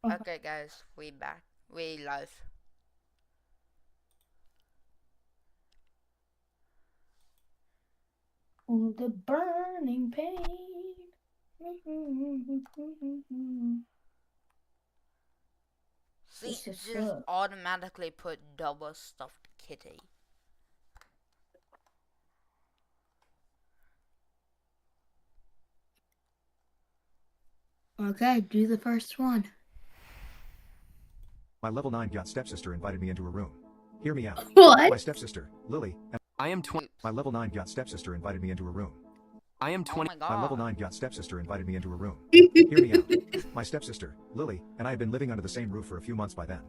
Okay, guys, we back. We live. Oh, the burning pain. See, This is just so. automatically put double stuffed kitty. Okay, do the first one. My level 9 yacht stepsister invited me into her room. Hear me out. My What? stepsister, Lily, and I am 20. my level 9 yacht stepsister invited me into her room. I am Oh 20. my My level god. 9 yacht stepsister invited me into her room. Hear me out. My stepsister, Lily, and I had been living under the same roof for a few months by then.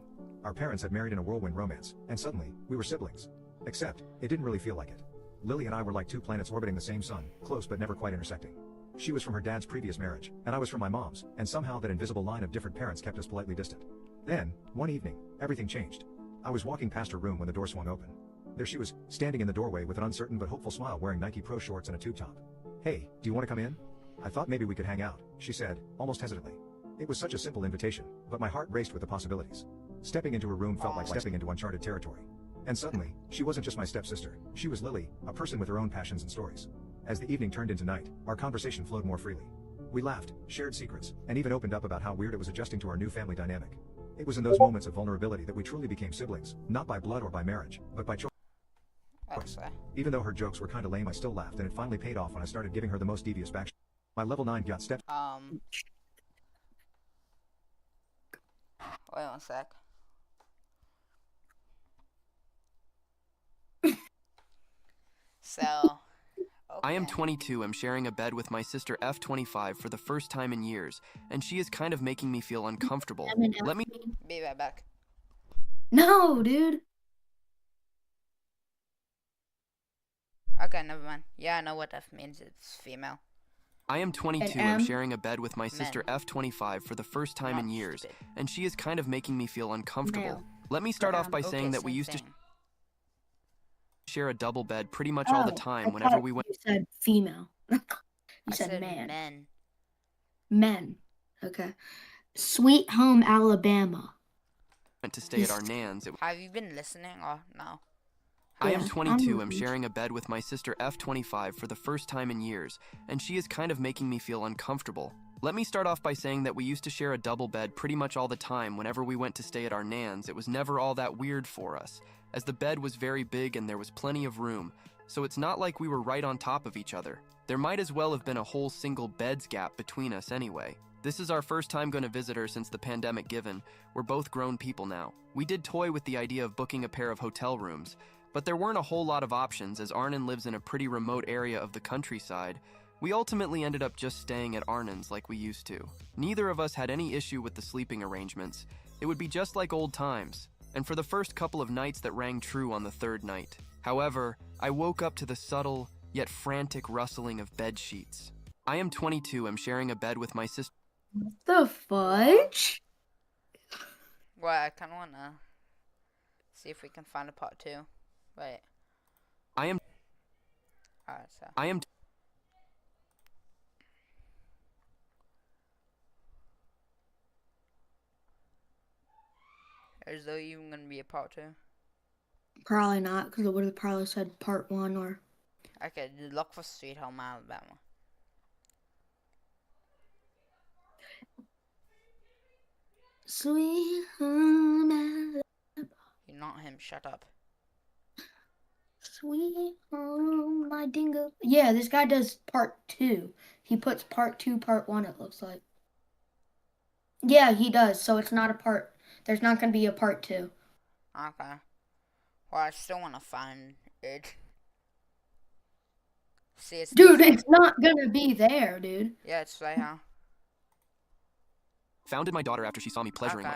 Our parents had married in a whirlwind romance, and suddenly, we were siblings. Except, it didn't really feel like it. Lily and I were like two planets orbiting the same sun, close but never quite intersecting. She was from her dad's previous marriage, and I was from my mom's, and somehow that invisible line of different parents kept us politely distant. Then, one evening, everything changed. I was walking past her room when the door swung open. There she was, standing in the doorway with an uncertain but hopeful smile, wearing Nike Pro shorts and a tube top. "Hey, do you want to come in? I thought maybe we could hang out," she said, almost hesitantly. It was such a simple invitation, but my heart raced with the possibilities. Stepping into her room felt like stepping into uncharted territory. And suddenly, she wasn't just my stepsister, she was Lily, a person with her own passions and stories. As the evening turned into night, our conversation flowed more freely. We laughed, shared secrets, and even opened up about how weird it was adjusting to our new family dynamic. It was in those moments of vulnerability that we truly became siblings, not by blood or by marriage, but by choice. Okay. Even though her jokes were kinda lame, I still laughed, and it finally paid off when I started giving her the most devious back. My level 9 yacht step. Wait one sec. So, I am okay. 22. I'm sharing a bed with my sister F25 for the first time in years, and she is kind of making me feel uncomfortable. Let me. Be right back. No, dude. Okay, never mind. Yeah, I know what F means. It's female. I am 22. I'm sharing a bed with my sister Men. F25 for the first time Not in years, stupid. and she is kind of making me feel uncomfortable. Male. Let me start off by Okay, saying that we same used to thing. share a double bed pretty much all the Oh, time I whenever thought we went you said female. You I said said man. men. Men. Okay. Sweet Home Alabama. to stay at our Nan's. Have you been listening or no? I am Yeah, 22. I'm sharing a bed with my sister F25 for the first time in years, and she is kind of making me feel uncomfortable. Let me start off by saying that we used to share a double bed pretty much all the time whenever we went to stay at our Nan's. It was never all that weird for us, as the bed was very big and there was plenty of room, so it's not like we were right on top of each other. There might as well have been a whole single bed's gap between us anyway. This is our first time going to visit her since the pandemic given. We're both grown people now. We did toy with the idea of booking a pair of hotel rooms, but there weren't a whole lot of options as Arnon lives in a pretty remote area of the countryside. We ultimately ended up just staying at Arnon's like we used to. Neither of us had any issue with the sleeping arrangements. It would be just like old times, and for the first couple of nights that rang true on the third night. However, I woke up to the subtle, yet frantic rustling of bed sheets. I am 22. I'm sharing a bed with my sister. What the fudge? Well, I kind of want to see if we can find a part two. Wait. I am. Alright, so. I am. Is there even going to be a part two? Probably not, because it would have probably said part 1 or. Okay, look for Sweet Home Alabama. Sweet Home Alabama. You're not him, shut up. Sweet Home, my dingo. Yeah, this guy does part 2. He puts part 2, part 1, it looks like. Yeah, he does, so it's not a part. There's not going to be a part 2. Okay. Well, I still want to find it. See, it's Dude, it's not going to be there, dude. Yeah, it's right here. Founded my daughter after she saw me pleasuring Okay.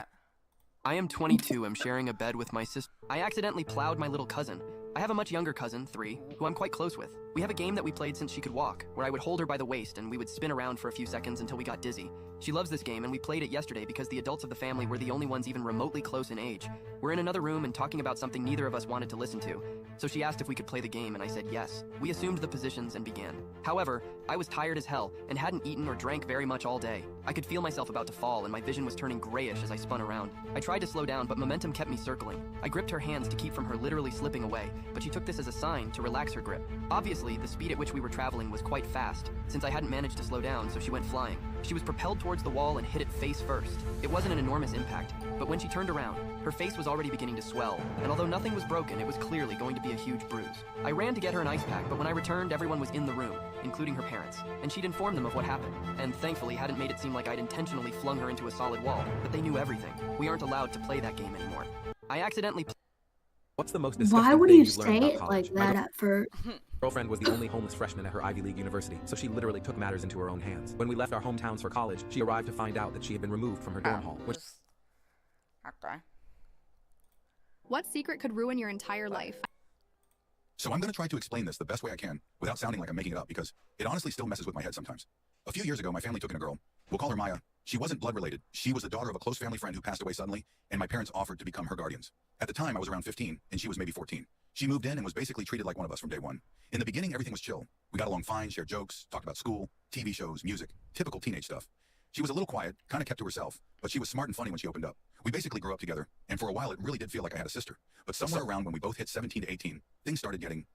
I am 22. I'm sharing a bed with my sister. I accidentally plowed my little cousin. I have a much younger cousin, 3, who I'm quite close with. We have a game that we played since she could walk, where I would hold her by the waist and we would spin around for a few seconds until we got dizzy. She loves this game, and we played it yesterday because the adults of the family were the only ones even remotely close in age. We're in another room and talking about something neither of us wanted to listen to. So she asked if we could play the game, and I said yes. We assumed the positions and began. However, I was tired as hell and hadn't eaten or drank very much all day. I could feel myself about to fall, and my vision was turning grayish as I spun around. I tried to slow down, but momentum kept me circling. I gripped her hands to keep from her literally slipping away, but she took this as a sign to relax her grip. Obviously, the speed at which we were traveling was quite fast, since I hadn't managed to slow down, so she went flying. She was propelled towards the wall and hit it face first. It wasn't an enormous impact, but when she turned around, her face was already beginning to swell, and although nothing was broken, it was clearly going to be a huge bruise. I ran to get her an ice pack, but when I returned, everyone was in the room, including her parents, and she'd informed them of what happened, and thankfully hadn't made it seem like I'd intentionally flung her into a solid wall, but they knew everything. We aren't allowed to play that game anymore. I accidentally What's the most disgusting Why would thing you you've learned say about it college? like that at first? Girlfriend was the only homeless freshman at her Ivy League university, so she literally took matters into her own hands. When we left our hometowns for college, she arrived to find out that she had been removed from her dorm hall. Which Okay. What secret could ruin your entire life? So I'm going to try to explain this the best way I can without sounding like I'm making it up, because it honestly still messes with my head sometimes. A few years ago, my family took in a girl. We'll call her Maya. She wasn't blood related. She was the daughter of a close family friend who passed away suddenly, and my parents offered to become her guardians. At the time, I was around 15, and she was maybe 14. She moved in and was basically treated like one of us from day one. In the beginning, everything was chill. We got along fine, shared jokes, talked about school, TV shows, music, typical teenage stuff. She was a little quiet, kind of kept to herself, but she was smart and funny when she opened up. We basically grew up together, and for a while, it really did feel like I had a sister. But somewhere around when we both hit 17 to 18, things started getting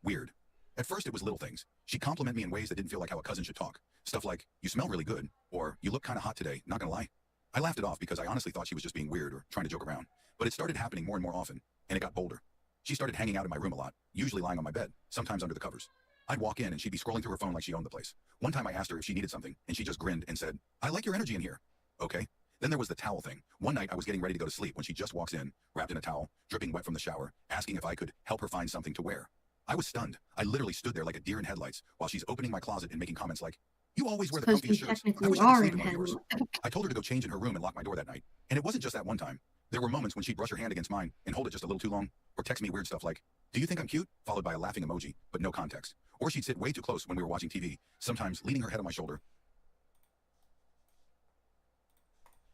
weird. At first, it was little things. She'd compliment me in ways that didn't feel like how a cousin should talk. Stuff like, "You smell really good," or "You look kind of hot today, not gonna lie." I laughed it off because I honestly thought she was just being weird or trying to joke around. But it started happening more and more often, and it got bolder. She started hanging out in my room a lot, usually lying on my bed, sometimes under the covers. I'd walk in and she'd be scrolling through her phone like she owned the place. One time I asked her if she needed something, and she just grinned and said, "I like your energy in here." Okay. Then there was the towel thing. One night I was getting ready to go to sleep when she just walks in, wrapped in a towel, dripping wet from the shower, asking if I could help her find something to wear. I was stunned. I literally stood there like a deer in headlights while she's opening my closet and making comments like, "You always wear the Because comfiest you shirts. I technically wish I could are sleep in in one of yours." heaven. I told her to go change in her room and lock my door that night. And it wasn't just that one time. There were moments when she'd brush her hand against mine and hold it just a little too long, or text me weird stuff like, "Do you think I'm cute?" followed by a laughing emoji, but no context. Or she'd sit way too close when we were watching TV, sometimes leaning her head on my shoulder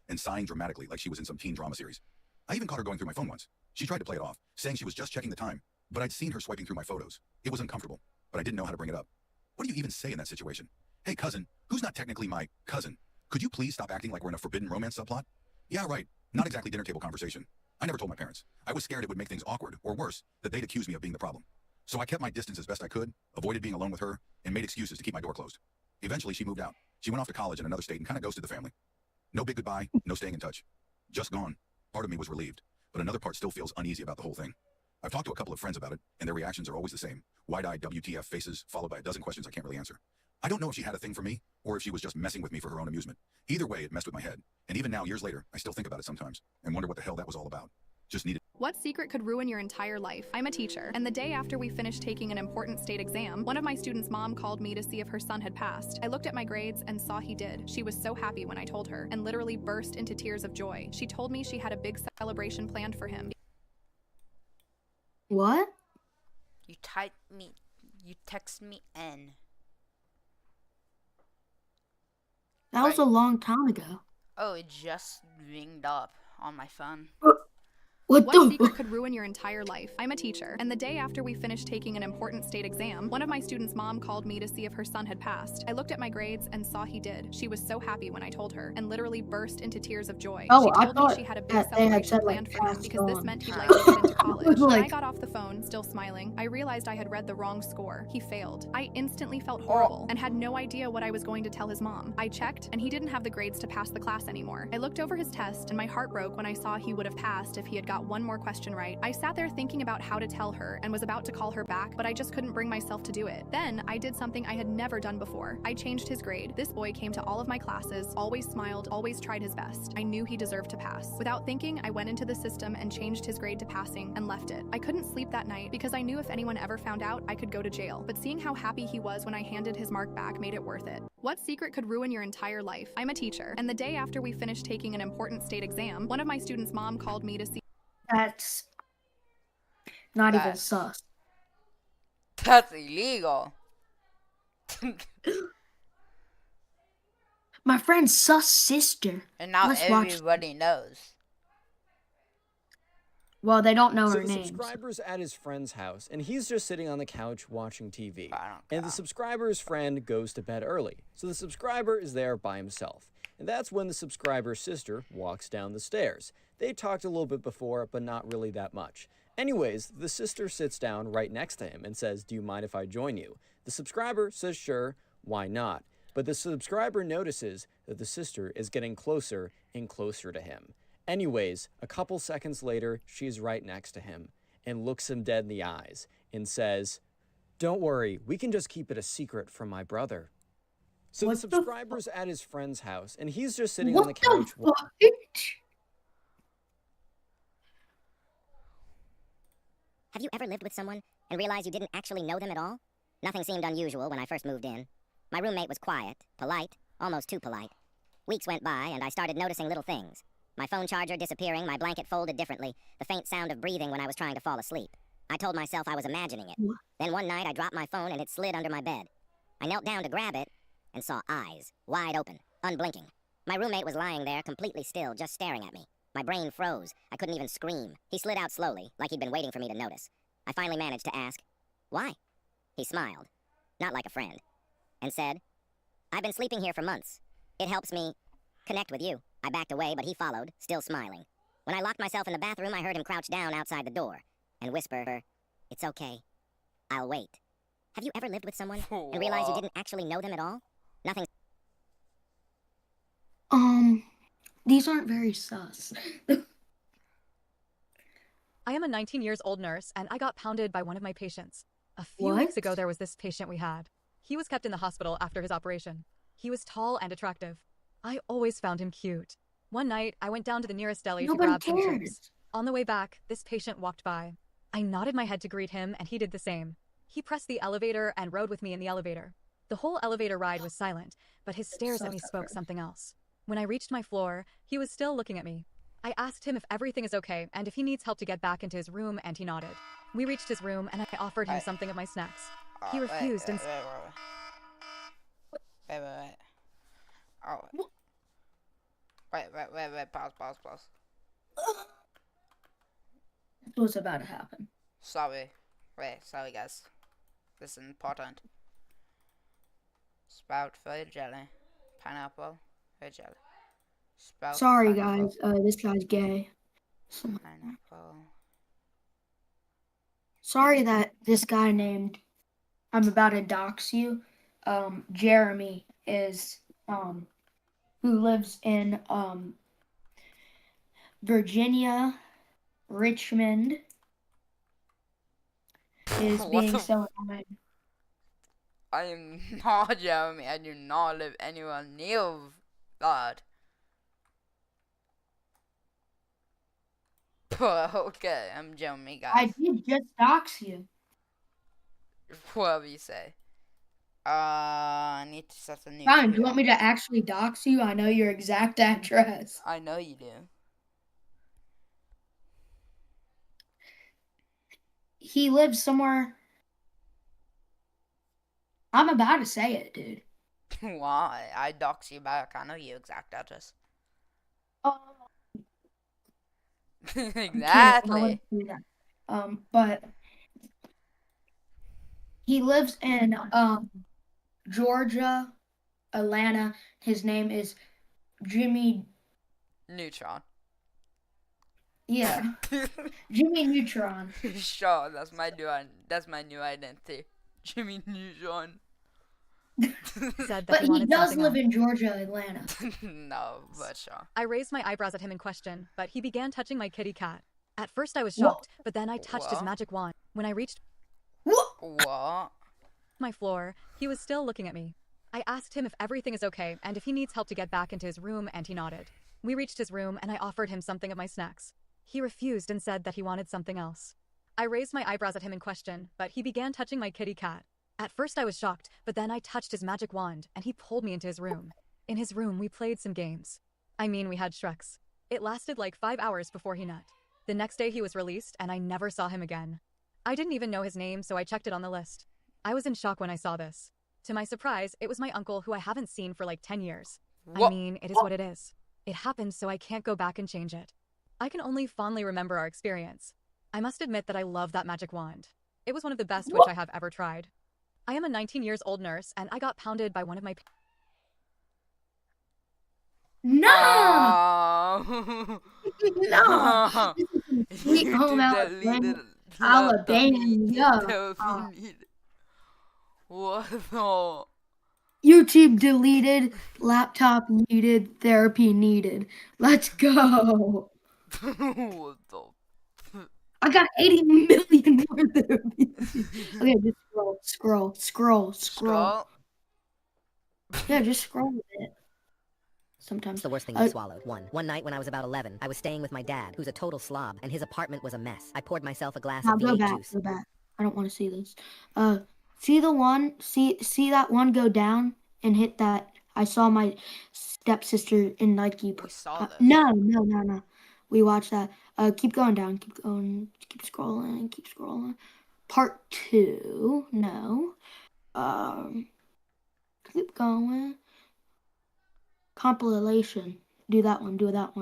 and sighing dramatically like she was in some teen drama series. I even caught her going through my phone once. She tried to play it off, saying she was just checking the time, but I'd seen her swiping through my photos. It was uncomfortable, but I didn't know how to bring it up. What do you even say in that situation? "Hey cousin, who's not technically my cousin, could you please stop acting like we're in a forbidden romance subplot?" Yeah, right. Not exactly dinner table conversation. I never told my parents. I was scared it would make things awkward, or worse, that they'd accuse me of being the problem. So I kept my distance as best I could, avoided being alone with her, and made excuses to keep my door closed. Eventually, she moved out. She went off to college in another state and kind of ghosted the family. No big goodbye, no staying in touch. Just gone. Part of me was relieved, but another part still feels uneasy about the whole thing. I've talked to a couple of friends about it, and their reactions are always the same. Wide-eyed WTF faces, followed by a dozen questions I can't really answer. I don't know if she had a thing for me, or if she was just messing with me for her own amusement. Either way, it messed with my head. And even now, years later, I still think about it sometimes, and wonder what the hell that was all about. Just needed. What secret could ruin your entire life? I'm a teacher, and the day after we finished taking an important state exam, one of my students' mom called me to see if her son had passed. I looked at my grades and saw he did. She was so happy when I told her, and literally burst into tears of joy. She told me she had a big celebration planned for him. What? You text me N. That was a long time ago. Oh, it just ringed up on my phone. What What the? secret could ruin your entire life? I'm a teacher, and the day after we finished taking an important state exam, one of my students' mom called me to see if her son had passed. I looked at my grades and saw he did. She was so happy when I told her, and literally burst into tears of joy. Oh, She I told me thought she had a big that they had celebration said, like, planned for him passed because this on. meant he'd likely get into college. When I Like- got off the phone, still smiling, I realized I had read the wrong score. He failed. I instantly felt horrible and had no idea what I was going to tell his mom. I checked, and he didn't have the grades to pass the class anymore. I looked over his test, and my heart broke when I saw he would have passed if he had got one more question right. I sat there thinking about how to tell her and was about to call her back, but I just couldn't bring myself to do it. Then I did something I had never done before. I changed his grade. This boy came to all of my classes, always smiled, always tried his best. I knew he deserved to pass. Without thinking, I went into the system and changed his grade to passing and left it. I couldn't sleep that night because I knew if anyone ever found out, I could go to jail. But seeing how happy he was when I handed his mark back made it worth it. What secret could ruin your entire life? I'm a teacher, and the day after we finished taking an important state exam, one of my students' mom called me to see. That's not even That's- sus. My friend's sus sister. And now Let's watch. everybody knows. Well, they don't know So her the name. subscriber's at his friend's house, and he's just sitting on the couch watching TV. I don't And the care. subscriber's friend goes to bed early, so the subscriber is there by himself. And that's when the subscriber's sister walks down the stairs. They talked a little bit before, but not really that much. Anyways, the sister sits down right next to him and says, "Do you mind if I join you?" The subscriber says, "Sure, why not?" But the subscriber notices that the sister is getting closer and closer to him. Anyways, a couple seconds later, she's right next to him and looks him dead in the eyes and says, "Don't worry, we can just keep it a secret from my brother." So What the the subscriber's at his friend's house, and he's just sitting on the What the couch. fuck? Have you ever lived with someone and realized you didn't actually know them at all? Nothing seemed unusual when I first moved in. My roommate was quiet, polite, almost too polite. Weeks went by and I started noticing little things. My phone charger disappearing, my blanket folded differently, the faint sound of breathing when I was trying to fall asleep. I told myself I was imagining it. Then one night I dropped my phone and it slid under my bed. I knelt down to grab it and saw eyes, wide open, unblinking. My roommate was lying there completely still, just staring at me. My brain froze. I couldn't even scream. He slid out slowly, like he'd been waiting for me to notice. I finally managed to ask, "Why?" He smiled, not like a friend, and said, "I've been sleeping here for months. It helps me connect with you." I backed away, but he followed, still smiling. When I locked myself in the bathroom, I heard him crouch down outside the door and whisper, "It's okay. I'll wait." Have you ever lived with someone and realized you didn't actually know them at all? Nothing. These aren't very sus. I am a 19 years old nurse, and I got pounded by one of my patients. A few What? weeks ago, there was this patient we had. He was kept in the hospital after his operation. He was tall and attractive. I always found him cute. One night, I went down to the nearest deli to Nobody grab some cares. chips. On the way back, this patient walked by. I nodded my head to greet him, and he did the same. He pressed the elevator and rode with me in the elevator. The whole elevator ride was silent, but his stares at me spoke something else. When I reached my floor, he was still looking at me. I asked him if everything is okay and if he needs help to get back into his room, and he nodded. We reached his room, and I offered him something of my snacks. He refused and Wait. Oh, wait. Pause. What's about to happen? Sorry, guys. This is important. Sprout for jelly. Pineapple for jelly. Sprout. Sorry, pineapple, guys. This guy's gay. Pineapple. Sorry that this guy named, I'm about to dox you, Jeremy is, who lives in, Virginia, Richmond, is What being the- so annoying. I am not Jeremy. I do not live anywhere near that. Okay, I'm Jeremy, I guys. did just dox you. Whatever you say. I need to set a new. Fine, do you want me to actually dox you? I know your exact address. I know you do. He lives somewhere. I'm about to say it, dude. Why? I dox you back. I know your exact address. Exactly. But he lives in Georgia, Atlanta. His name is Jimmy. Neutron. Yeah, Jimmy Neutron. Sure, that's my new identity. Jimmy Neutron. said that But he he wanted does something live else. in Georgia, Atlanta. No, but sure. I raised my eyebrows at him in question, but he began touching my kitty cat. At first I was What? shocked, but then I touched his What? magic wand. When I reached What? my floor, he was still looking at me. I asked him if everything is okay and if he needs help to get back into his room, and he nodded. We reached his room, and I offered him something of my snacks. He refused and said that he wanted something else. I raised my eyebrows at him in question, but he began touching my kitty cat. At first I was shocked, but then I touched his magic wand, and he pulled me into his room. In his room, we played some games. I mean, we had Shreks. It lasted like 5 hours before he nut. The next day he was released, and I never saw him again. I didn't even know his name, so I checked it on the list. I was in shock when I saw this. To my surprise, it was my uncle, who I haven't seen for like 10 years. I mean, it is what it is. It happened, so I can't go back and change it. I can only fondly remember our experience. I must admit that I love that magic wand. It was one of the best which I have ever tried. I am a 19 years old nurse, and I got pounded by one of my... No! Oh. No! Sweet home deleted Alabama. Alabama. What the? YouTube deleted, laptop needed, therapy needed. Let's go. What the? I got 80 million more therapy. Okay, just scroll. Yeah, just scroll with it. Sometimes. It's the worst thing I've swallowed. One night when I was about 11, I was staying with my dad, who's a total slob, and his apartment was a mess. I poured myself a glass of V8 juice. Go back. I don't want to see this. See the one? See that one go down and hit that? I saw my stepsister in Nike. We saw this. No. We watched that. Keep going down. Keep scrolling. Part 2. No. Keep going. Compilation. Do that one.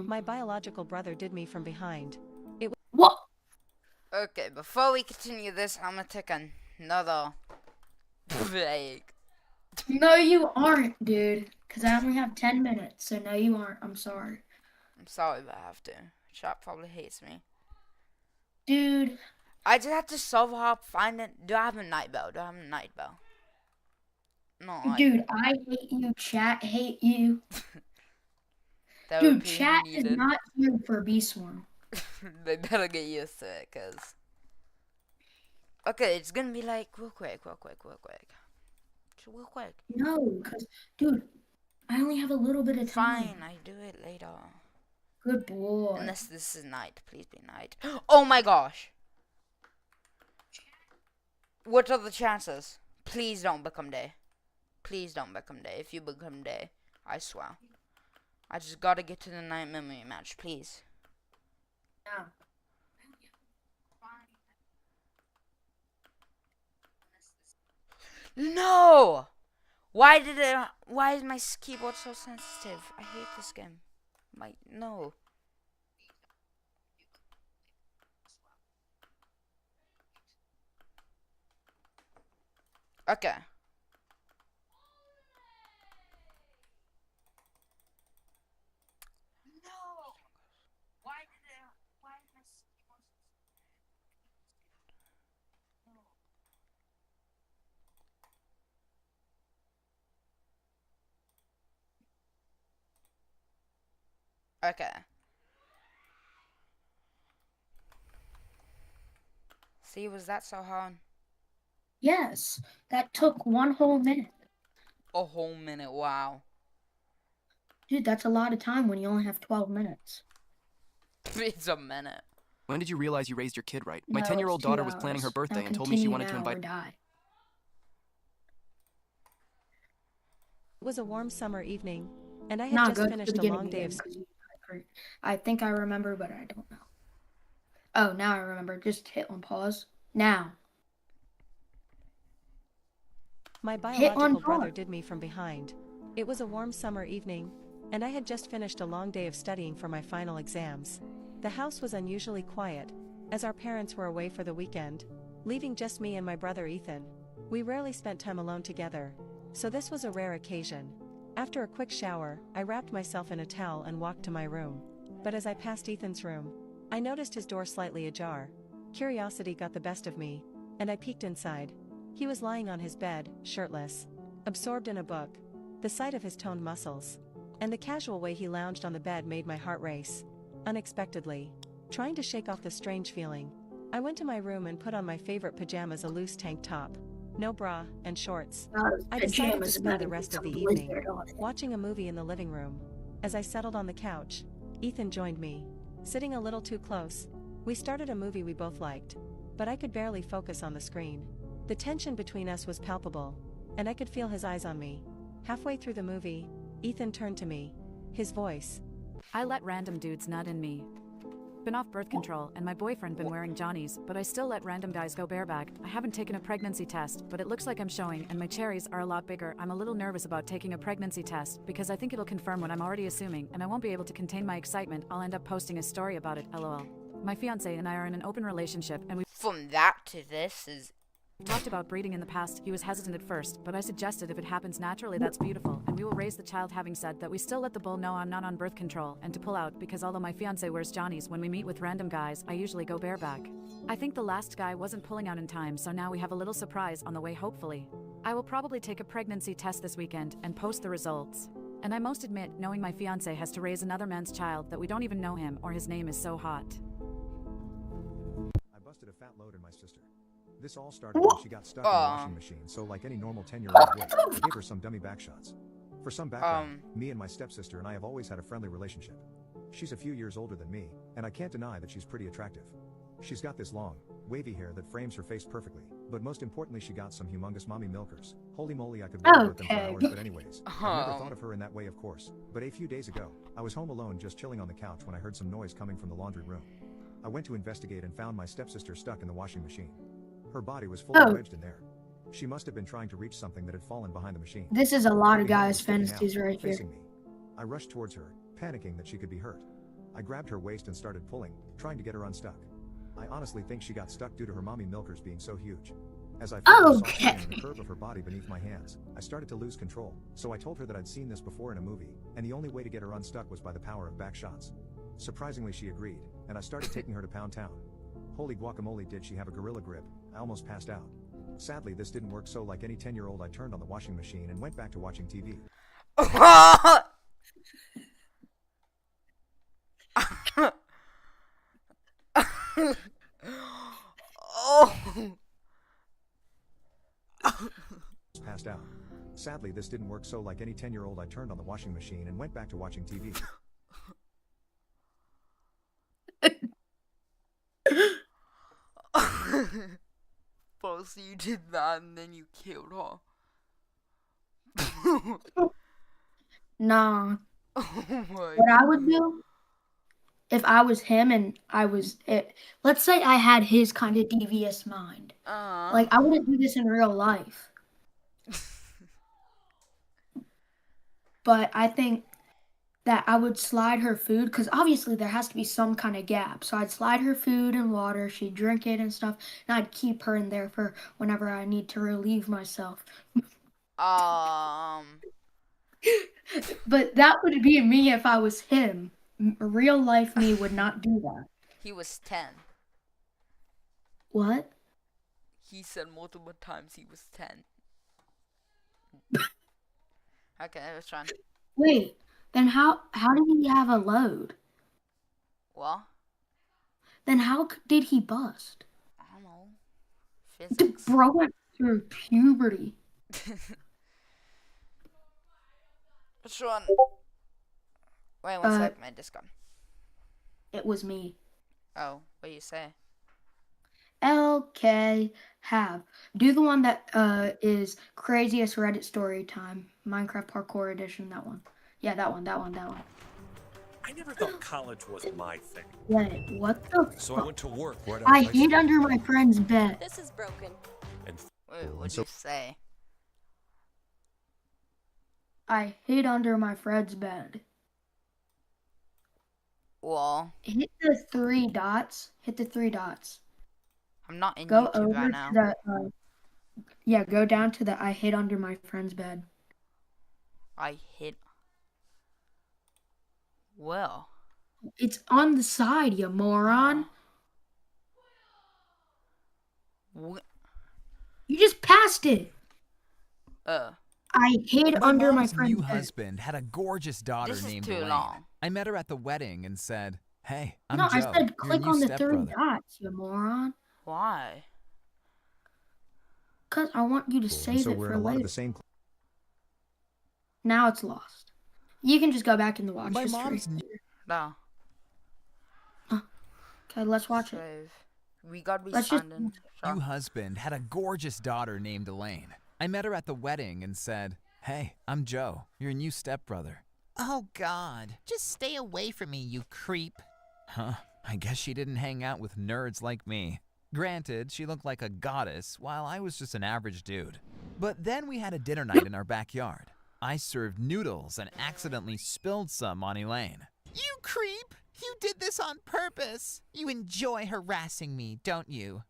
My biological brother did me from behind. What? Okay, before we continue this, I'm gonna take another break. No, you aren't, dude. Because I only have 10 minutes, so no, you aren't. I'm sorry. I'm sorry, but I have to. Chat probably hates me. Dude. I just have to solo hop, find it. Do I have a night bell? No. Dude, I hate you. Chat hate you. Dude, chat is not here for B-Swarm. They better get used to it, cause... Okay, it's gonna be like real quick. No, cause, dude, I only have a little bit of time. Fine, I do it later. Good boy. Unless this is night. Please be night. Oh my gosh! What are the chances? Please don't become day. If you become day, I swear. I just gotta get to the night memory match, please. No! Why is my keyboard so sensitive? I hate this game. No. Okay. Okay. See, was that so hard? Yes, that took 1 whole minute. A whole minute, wow. Dude, that's a lot of time when you only have 12 minutes. It's a minute. When did you realize you raised your kid right? My No, 10-year-old it's 2 daughter was planning her hours. birthday Now and told me she continue wanted to now or invite... die. It was a warm summer evening, and I had Nah, just go to the finished a beginning long day of again, 'cause I think I remember, but I don't know. Oh, now I remember. Just hit on pause. Now. My Hit biological on brother pause. did me from behind. It was a warm summer evening, and I had just finished a long day of studying for my final exams. The house was unusually quiet, as our parents were away for the weekend, leaving just me and my brother Ethan. We rarely spent time alone together, so this was a rare occasion. After a quick shower, I wrapped myself in a towel and walked to my room. But as I passed Ethan's room, I noticed his door slightly ajar. Curiosity got the best of me, and I peeked inside. He was lying on his bed, shirtless, absorbed in a book. The sight of his toned muscles, and the casual way he lounged on the bed made my heart race. Unexpectedly, trying to shake off the strange feeling, I went to my room and put on my favorite pajamas, a loose tank top, no bra, and shorts. I decided to spend the rest of the evening watching a movie in the living room. As I settled on the couch, Ethan joined me. Sitting a little too close, we started a movie we both liked, but I could barely focus on the screen. The tension between us was palpable, and I could feel his eyes on me. Halfway through the movie, Ethan turned to me, his voice. I let random dudes nut in me. been off birth control, and my boyfriend been wearing Johnnies, but I still let random guys go bareback. I haven't taken a pregnancy test, but it looks like I'm showing, and my cherries are a lot bigger. I'm a little nervous about taking a pregnancy test, because I think it'll confirm what I'm already assuming, and I won't be able to contain my excitement. I'll end up posting a story about it, lol. My fiance and I are in an open relationship, and we From that to this is... talked about breeding in the past. He was hesitant at first, but I suggested if it happens naturally, that's beautiful, and we will raise the child. Having said that, we still let the bull know I'm not on birth control, and to pull out, because although my fiance wears Johnnies when we meet with random guys, I usually go bareback. I think the last guy wasn't pulling out in time, so now we have a little surprise on the way, hopefully. I will probably take a pregnancy test this weekend and post the results. And I most admit, knowing my fiance has to raise another man's child that we don't even know him or his name is so hot. I busted a fat load in my sister. This all started when she got stuck in the washing machine, so like any normal 10-year-old would, I gave her some dummy back shots. For some background, me and my stepsister and I have always had a friendly relationship. She's a few years older than me, and I can't deny that she's pretty attractive. She's got this long, wavy hair that frames her face perfectly, but most importantly she got some humongous mommy milkers. Holy moly, I could worry about them for hours, but anyways, I've never thought of her in that way, of course. But a few days ago, I was home alone just chilling on the couch when I heard some noise coming from the laundry room. I went to investigate and found my stepsister stuck in the washing machine. Her body was fully wedged in there. She must have been trying to reach something that had fallen behind the machine. This is a lot of Her hand guys' was sticking out, fantasies right here. facing me. I rushed towards her, panicking that she could be hurt. I grabbed her waist and started pulling, trying to get her unstuck. I honestly think she got stuck due to her mommy milkers being so huge. As I felt her soft skin and the curve of her body beneath my hands, I started to lose control. So I told her that I'd seen this before in a movie, and the only way to get her unstuck was by the power of back shots. Surprisingly, she agreed, and I started taking her to Pound Town. Holy guacamole, did she have a gorilla grip. I almost passed out. Sadly, this didn't work, so like any 10-year-old, I turned on the washing machine and went back to watching TV. Passed out. Sadly, this didn't work, so like any 10-year-old, I turned on the washing machine and went back to watching TV. First you did that and then you killed her. Nah. Oh my What I would do, if I was him and I was it, let's say I had his kind of devious mind. Like, I wouldn't do this in real life. But I think that I would slide her food, because obviously there has to be some kind of gap. So I'd slide her food and water, she'd drink it and stuff, and I'd keep her in there for whenever I need to relieve myself. But that would be me if I was him. Real life me would not do that. He was 10. What? He said multiple times he was 10. Okay, let's try. Wait, then how did he have a load? What? Then how did he bust? I don't know. The Physics. bro went through puberty. Which one? Wait one sec, my Discord. It was me. Oh, what do you say? LK have. Do the one that is craziest Reddit story time. Minecraft Parkour Edition, that one. Yeah, that one. I never thought college was my thing. Wait, what the So fuck? I went to work right I after hid under my friend's bed. This is broken. Wait, what'd you say? I hid under my friend's bed. Well, Hit the three dots. I'm not in Go YouTube over right now. to the go down to the I hid under my friend's bed. I hit. Well. It's on the side, you moron. What? You just passed it. I hid under my mom's friend's new bed. husband had a gorgeous daughter This is named too Elaine. long. I met her at the wedding and said, "Hey, I'm No, Joe. I said your click new on the three stepbrother." dots, you moron. Why? Because I want you to save so it we're for in a lot of later. the same. Now it's lost. You can just go back in the watch My history. mom's No. Okay, let's watch it. Save. We got Let's just- responding. new husband had a gorgeous daughter named Elaine. I met her at the wedding and said, "Hey, I'm Joe, your new stepbrother." Oh, God. Just stay away from me, you creep. Huh? I guess she didn't hang out with nerds like me. Granted, she looked like a goddess, while I was just an average dude. But then we had a dinner night in our backyard. I served noodles and accidentally spilled some on Elaine. You creep! You did this on purpose. You enjoy harassing me, don't you?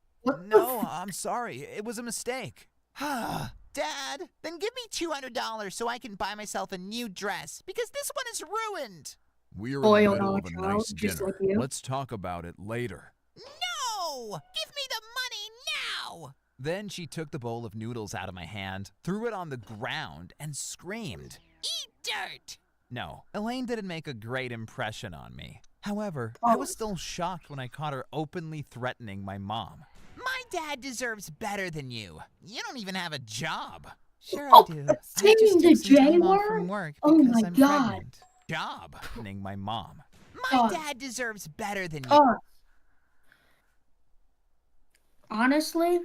No, I'm sorry. It was a mistake. Dad, then give me $200 so I can buy myself a new dress, because this one is ruined. We're Spoiled in the middle of a child, nice just dinner. like you. Let's talk about it later. No! Give me the money now! Then she took the bowl of noodles out of my hand, threw it on the ground, and screamed, Eat dirt! No, Elaine didn't make a great impression on me. However, I was still shocked when I caught her openly threatening my mom. My dad deserves better than you. You don't even have a job. Sure I do. I just the took some time J off word? from work Oh because my I'm God. pregnant. Job, threatening my mom. My dad deserves better than you. Oh. Honestly,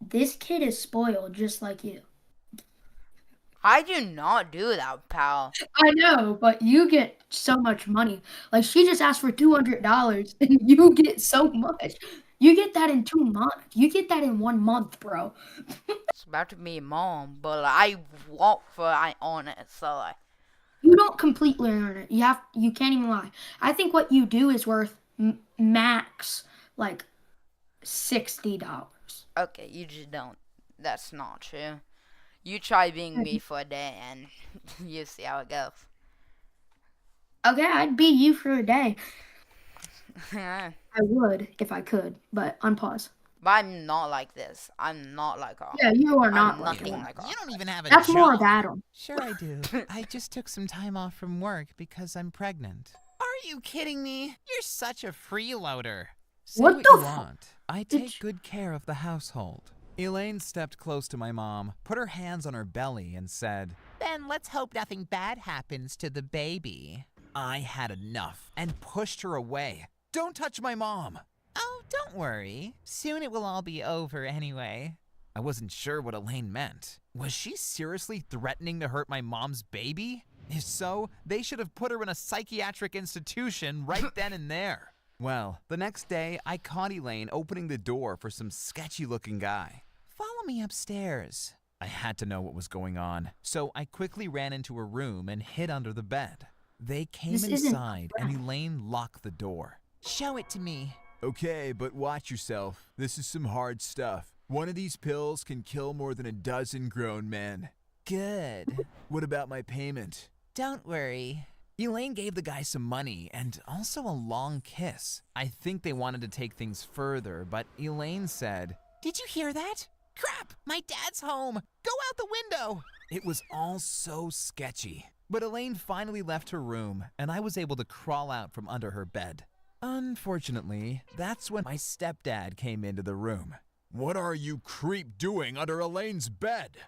this kid is spoiled just like you. I do not do that, pal. I know, but you get so much money. Like, she just asked for $200 and you get so much. You get that in 2 months. You get that in 1 month, bro. It's about to be mom, but I walk for I own it, so like. You don't completely earn it. You can't even lie. I think what you do is worth max like $60. Okay, you just don't. That's not true. You try being me for a day and you see how it goes. Okay, I'd be you for a day. But I would if I could, but unpause. I'm not like this. I'm not like her. Yeah, you are not I'm like nothing her. like her. You don't even have a That's job. more of Adam. Sure I do. I just took some time off from work because I'm pregnant. Are you kidding me? You're such a freeloader. Say What what the you want. I take good care of the household. Elaine stepped close to my mom, put her hands on her belly, and said, Then let's hope nothing bad happens to the baby. I had enough and pushed her away. Don't touch my mom. Oh, don't worry. Soon it will all be over anyway. I wasn't sure what Elaine meant. Was she seriously threatening to hurt my mom's baby? If so, they should have put her in a psychiatric institution right then and there. Well, the next day, I caught Elaine opening the door for some sketchy-looking guy. Follow me upstairs. I had to know what was going on, so I quickly ran into her room and hid under the bed. They came This isn't inside, and Elaine locked the door. Show it to me. Okay, but watch yourself. This is some hard stuff. One of these pills can kill more than a dozen grown men. Good. What about my payment? Don't worry. Elaine gave the guy some money and also a long kiss. I think they wanted to take things further, but Elaine said, Did you hear that? Crap! My dad's home! Go out the window! It was all so sketchy. But Elaine finally left her room, and I was able to crawl out from under her bed. Unfortunately, that's when my stepdad came into the room. What are you creep doing under Elaine's bed?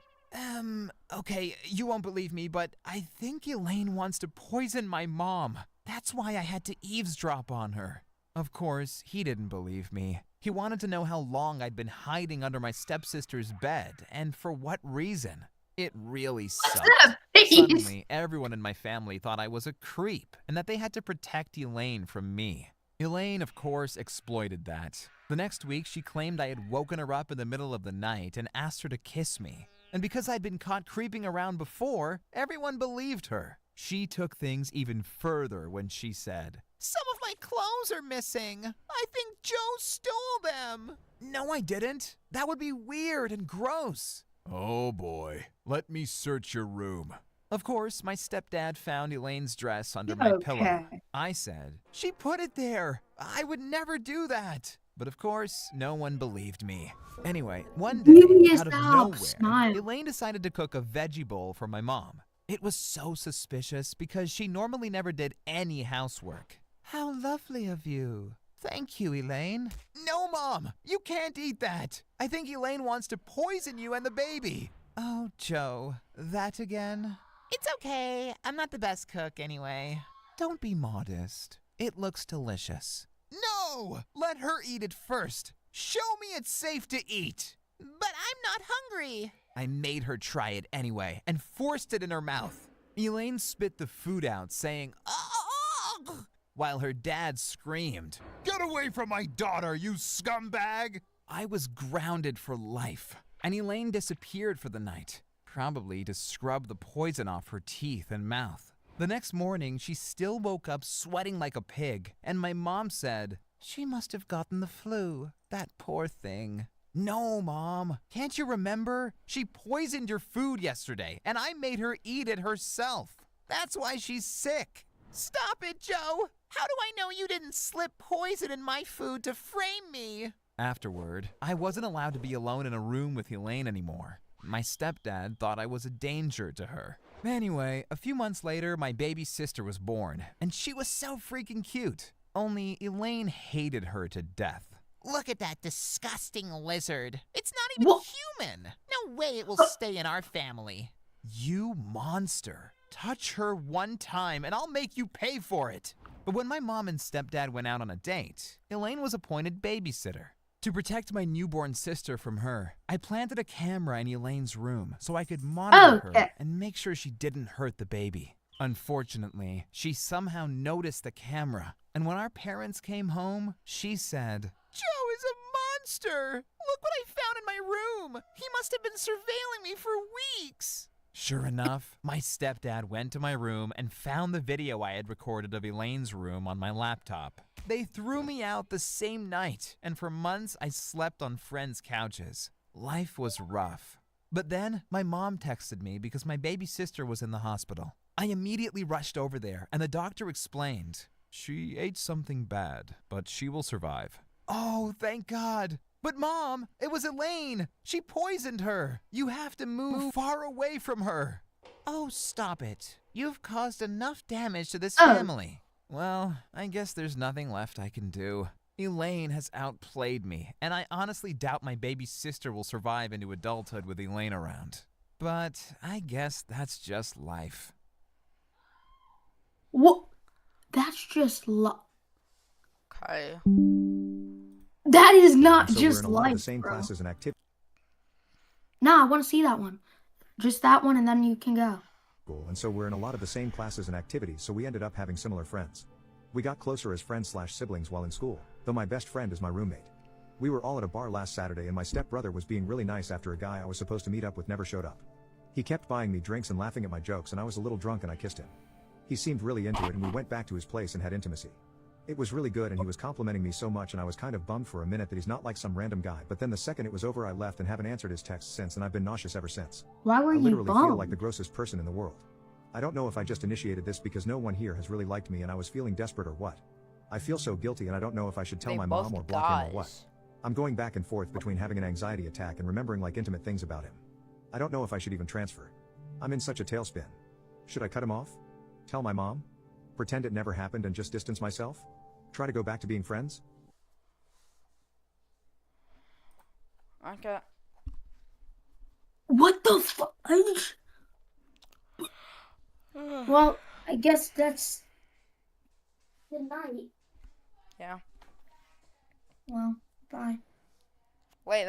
Okay, you won't believe me, but I think Elaine wants to poison my mom. That's why I had to eavesdrop on her. Of course, he didn't believe me. He wanted to know how long I'd been hiding under my stepsister's bed, and for what reason. It really sucked. Suddenly, everyone in my family thought I was a creep, and that they had to protect Elaine from me. Elaine, of course, exploited that. The next week, she claimed I had woken her up in the middle of the night and asked her to kiss me. And because I'd been caught creeping around before, everyone believed her. She took things even further when she said, Some of my clothes are missing. I think Joe stole them. No, I didn't. That would be weird and gross. Oh boy, let me search your room. Of course, my stepdad found Elaine's dress under my pillow. I said, She put it there. I would never do that. But of course, no one believed me. Anyway, one day, out of nowhere, Elaine decided to cook a veggie bowl for my mom. It was so suspicious because she normally never did any housework. How lovely of you. Thank you, Elaine. No, Mom, you can't eat that. I think Elaine wants to poison you and the baby. Oh, Joe, that again? It's okay. I'm not the best cook anyway. Don't be modest. It looks delicious. No! Let her eat it first. Show me it's safe to eat. But I'm not hungry. I made her try it anyway and forced it in her mouth. Elaine spit the food out, saying, Ugh! while her dad screamed, "Get away from my daughter, you scumbag!" I was grounded for life, and Elaine disappeared for the night, probably to scrub the poison off her teeth and mouth. The next morning, she still woke up sweating like a pig, and my mom said, "She must have gotten the flu, that poor thing." No, Mom. Can't you remember? She poisoned your food yesterday, and I made her eat it herself. That's why she's sick. Stop it, Joe! How do I know you didn't slip poison in my food to frame me? Afterward, I wasn't allowed to be alone in a room with Elaine anymore. My stepdad thought I was a danger to her. Anyway, a few months later, my baby sister was born, and she was so freaking cute. Only Elaine hated her to death. Look at that disgusting lizard. It's not even human. No way it will stay in our family. You monster. Touch her one time and I'll make you pay for it. But when my mom and stepdad went out on a date, Elaine was appointed babysitter. To protect my newborn sister from her, I planted a camera in Elaine's room so I could monitor her and make sure she didn't hurt the baby. Unfortunately, she somehow noticed the camera, and when our parents came home, she said, "Joe is a monster! Look what I found in my room! He must have been surveilling me for weeks!" Sure enough, my stepdad went to my room and found the video I had recorded of Elaine's room on my laptop. They threw me out the same night, and for months I slept on friends' couches. Life was rough. But then my mom texted me because my baby sister was in the hospital. I immediately rushed over there, and the doctor explained, "She ate something bad, but she will survive." Oh, thank God. But Mom, it was Elaine. She poisoned her. You have to move far away from her. Oh, stop it. You've caused enough damage to this family. Well, I guess there's nothing left I can do. Elaine has outplayed me, and I honestly doubt my baby sister will survive into adulthood with Elaine around. But I guess that's just life. What? That's just Okay. That is not So just we're in a lot of the life, same bro. classes and activities. Nah, I want to see that one. Just that one, and then you can go. And so we're in a lot of the same classes and activities, so we ended up having similar friends. We got closer as friends/siblings while in school, though my best friend is my roommate. We were all at a bar last Saturday and my stepbrother was being really nice after a guy I was supposed to meet up with never showed up. He kept buying me drinks and laughing at my jokes, and I was a little drunk and I kissed him. He seemed really into it and we went back to his place and had intimacy. It was really good and he was complimenting me so much, and I was kind of bummed for a minute that he's not like some random guy, but then the second it was over I left and haven't answered his texts since, and I've been nauseous ever since. Why were I you literally feel bummed? like the grossest person in the world. I don't know if I just initiated this because no one here has really liked me and I was feeling desperate or what. I feel so guilty and I don't know if I should tell my mom or block him or what. I'm going back and forth between having an anxiety attack and remembering like intimate things about him. I don't know if I should even transfer. I'm in such a tailspin. Should I cut him off? Tell my mom? Pretend it never happened and just distance myself? Try to go back to being friends? Okay. What the fuck? Well, I guess that's good night. Yeah. Well, bye. Wait.